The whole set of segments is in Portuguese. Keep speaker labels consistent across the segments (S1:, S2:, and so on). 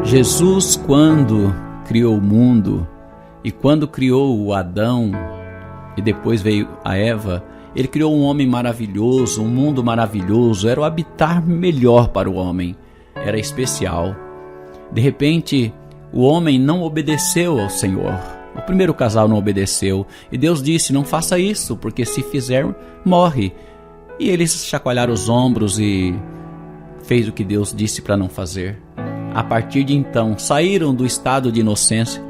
S1: Jesus, quando criou o mundo e quando criou o Adão e depois veio a Eva, ele criou um homem maravilhoso, um mundo maravilhoso, era o habitar melhor para o homem, era especial. De repente, o homem não obedeceu ao Senhor. O primeiro casal não obedeceu e Deus disse: não faça isso, porque se fizer, morre. E eles chacoalharam os ombros e fez o que Deus disse para não fazer. A partir de então, saíram do estado de inocência,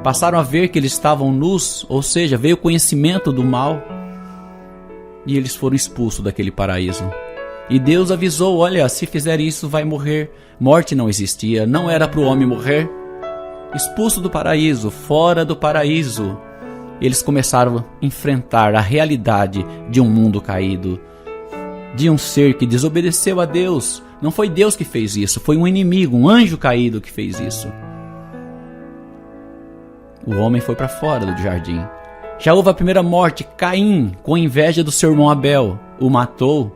S1: passaram a ver que eles estavam nus, ou seja, veio o conhecimento do mal, e eles foram expulsos daquele paraíso. E Deus avisou: olha, se fizer isso vai morrer. Morte não existia, não era para o homem morrer. Expulso do paraíso, fora do paraíso, eles começaram a enfrentar a realidade de um mundo caído, de um ser que desobedeceu a Deus. Não foi Deus que fez isso, foi um inimigo, um anjo caído que fez isso. O homem foi para fora do jardim. Já houve a primeira morte, Caim, com inveja do seu irmão Abel, o matou.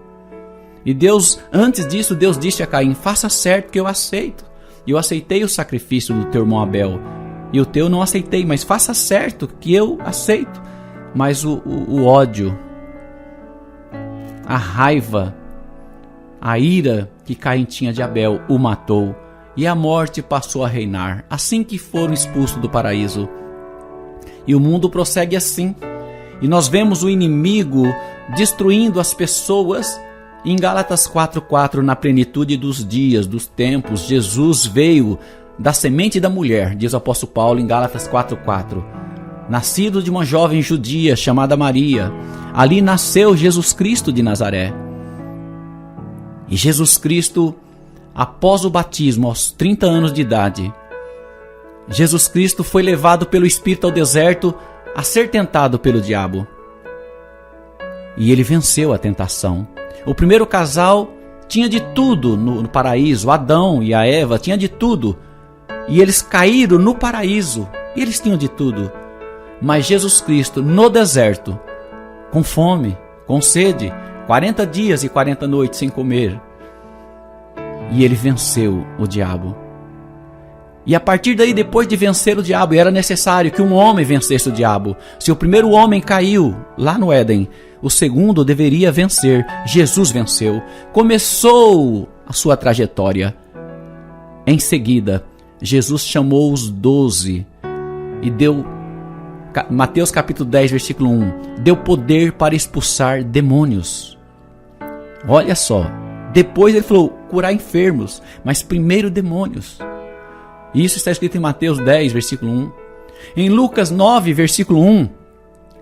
S1: E Deus, antes disso, Deus disse a Caim: faça certo que eu aceito. E eu aceitei o sacrifício do teu irmão Abel, e o teu não aceitei, mas faça certo que eu aceito. Mas o ódio, a raiva, a ira que Caim tinha de Abel o matou, e a morte passou a reinar, assim que foram expulsos do paraíso. E o mundo prossegue assim, e nós vemos o inimigo destruindo as pessoas. Em Gálatas 4:4, na plenitude dos dias, dos tempos, Jesus veio da semente da mulher, diz o apóstolo Paulo em Gálatas 4:4. Nascido de uma jovem judia chamada Maria, ali nasceu Jesus Cristo de Nazaré. E Jesus Cristo, após o batismo, aos 30 anos de idade, Jesus Cristo foi levado pelo Espírito ao deserto a ser tentado pelo diabo. E ele venceu a tentação. O primeiro casal tinha de tudo no paraíso, Adão e a Eva tinham de tudo. E eles caíram no paraíso, e eles tinham de tudo. Mas Jesus Cristo, no deserto, com fome, com sede, 40 dias e 40 noites sem comer. E ele venceu o diabo. E a partir daí, depois de vencer o diabo, era necessário que um homem vencesse o diabo. Se o primeiro homem caiu lá no Éden, o segundo deveria vencer. Jesus venceu. Começou a sua trajetória. Em seguida, Jesus chamou os 12 e deu, Mateus capítulo 10, versículo 1, deu poder para expulsar demônios. Olha só, depois ele falou curar enfermos, mas primeiro demônios. Isso está escrito em Mateus 10, versículo 1. Em Lucas 9, versículo 1,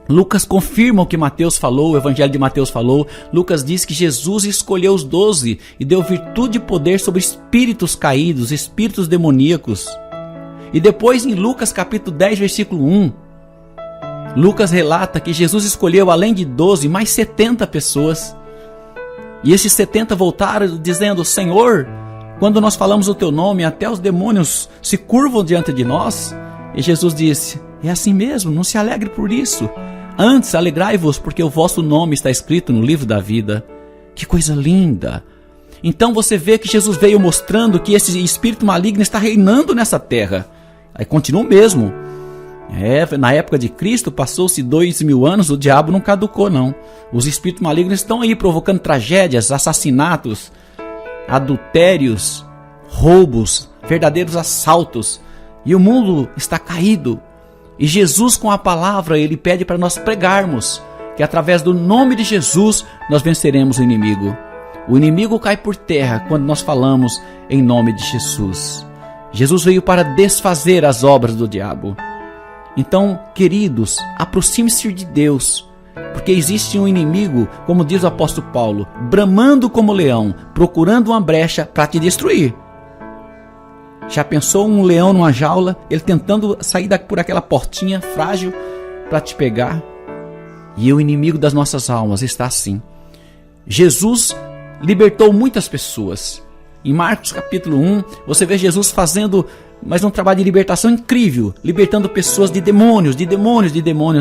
S1: Lucas confirma o que Mateus falou, o evangelho de Mateus falou. Lucas diz que Jesus escolheu os 12 e deu virtude e poder sobre espíritos caídos, espíritos demoníacos. E depois em Lucas capítulo 10, versículo 1, Lucas relata que Jesus escolheu, além de 12, mais 70 pessoas. E esses 70 voltaram dizendo: Senhor, quando nós falamos o teu nome, até os demônios se curvam diante de nós. E Jesus disse: é assim mesmo, não se alegre por isso. Antes, alegrai-vos, porque o vosso nome está escrito no livro da vida. Que coisa linda! Então você vê que Jesus veio mostrando que esse espírito maligno está reinando nessa terra. Aí continua o mesmo. Na época de Cristo, passou-se 2000 anos, o diabo não caducou não. Os espíritos malignos estão aí provocando tragédias, assassinatos, adultérios, roubos, verdadeiros assaltos. E o mundo está caído. E Jesus, com a palavra, ele pede para nós pregarmos que através do nome de Jesus nós venceremos o inimigo. O inimigo cai por terra quando nós falamos em nome de Jesus. Jesus veio para desfazer as obras do diabo. Então, queridos, aproxime-se de Deus, porque existe um inimigo, como diz o apóstolo Paulo, bramando como leão, procurando uma brecha para te destruir. Já pensou um leão numa jaula, ele tentando sair por aquela portinha frágil para te pegar? E o inimigo das nossas almas está assim. Jesus libertou muitas pessoas. Em Marcos capítulo 1, você vê Jesus fazendo mais um trabalho de libertação incrível, libertando pessoas de demônios,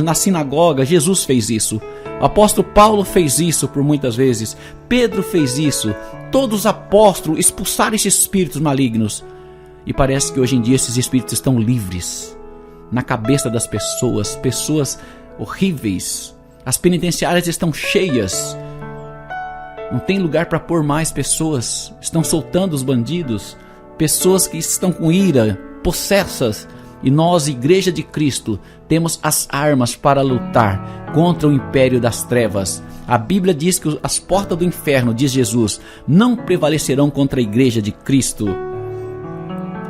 S1: na sinagoga. Jesus fez isso. O apóstolo Paulo fez isso por muitas vezes. Pedro fez isso. Todos os apóstolos expulsaram esses espíritos malignos. E parece que hoje em dia esses espíritos estão livres na cabeça das pessoas, pessoas horríveis. As penitenciárias estão cheias, não tem lugar para pôr mais pessoas, estão soltando os bandidos, pessoas que estão com ira, possessas. E nós, Igreja de Cristo, temos as armas para lutar contra o império das trevas. A Bíblia diz que as portas do inferno, diz Jesus, não prevalecerão contra a Igreja de Cristo.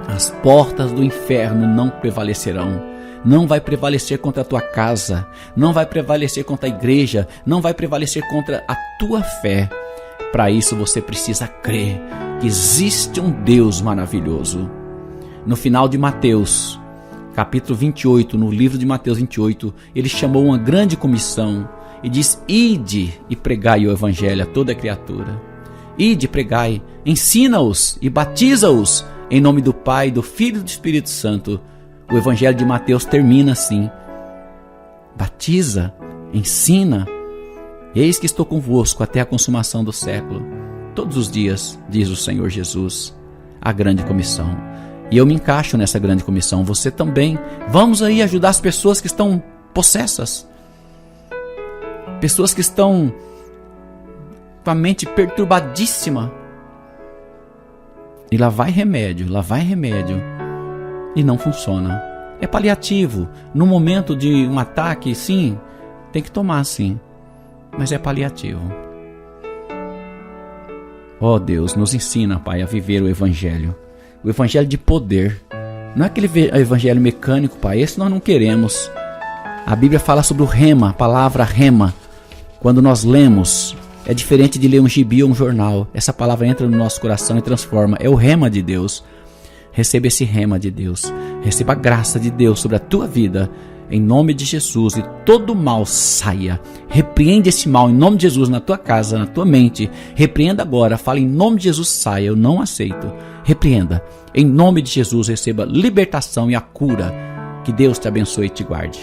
S1: As portas do inferno não prevalecerão. Não vai prevalecer contra a tua casa, não vai prevalecer contra a igreja, não vai prevalecer contra a tua fé. Para isso você precisa crer que existe um Deus maravilhoso. No final de Mateus, capítulo 28, no livro de Mateus 28, ele chamou uma grande comissão e diz: ide e pregai o evangelho a toda criatura. Ide e pregai, ensina-os e batiza-os em nome do Pai, do Filho e do Espírito Santo. O evangelho de Mateus termina assim: batiza, ensina. Eis que estou convosco até a consumação do século. Todos os dias, diz o Senhor Jesus, a grande comissão. E eu me encaixo nessa grande comissão, você também. Vamos aí ajudar as pessoas que estão possessas. Pessoas que estão com a mente perturbadíssima. E lá vai remédio. E não funciona. É paliativo. No momento de um ataque, sim, tem que tomar, sim. Mas é paliativo. Ó Deus, nos ensina, Pai, a viver o Evangelho. O Evangelho de poder. Não é aquele Evangelho mecânico, Pai. Esse nós não queremos. A Bíblia fala sobre o rema, a palavra rema. Quando nós lemos, é diferente de ler um gibi ou um jornal. Essa palavra entra no nosso coração e transforma. É o rema de Deus. Receba esse rema de Deus. Receba a graça de Deus sobre a tua vida. Em nome de Jesus. E todo mal saia. Repreende esse mal em nome de Jesus na tua casa, na tua mente. Repreenda agora. Fala em nome de Jesus, saia. Eu não aceito. Repreenda. Em nome de Jesus, receba libertação e a cura. Que Deus te abençoe e te guarde.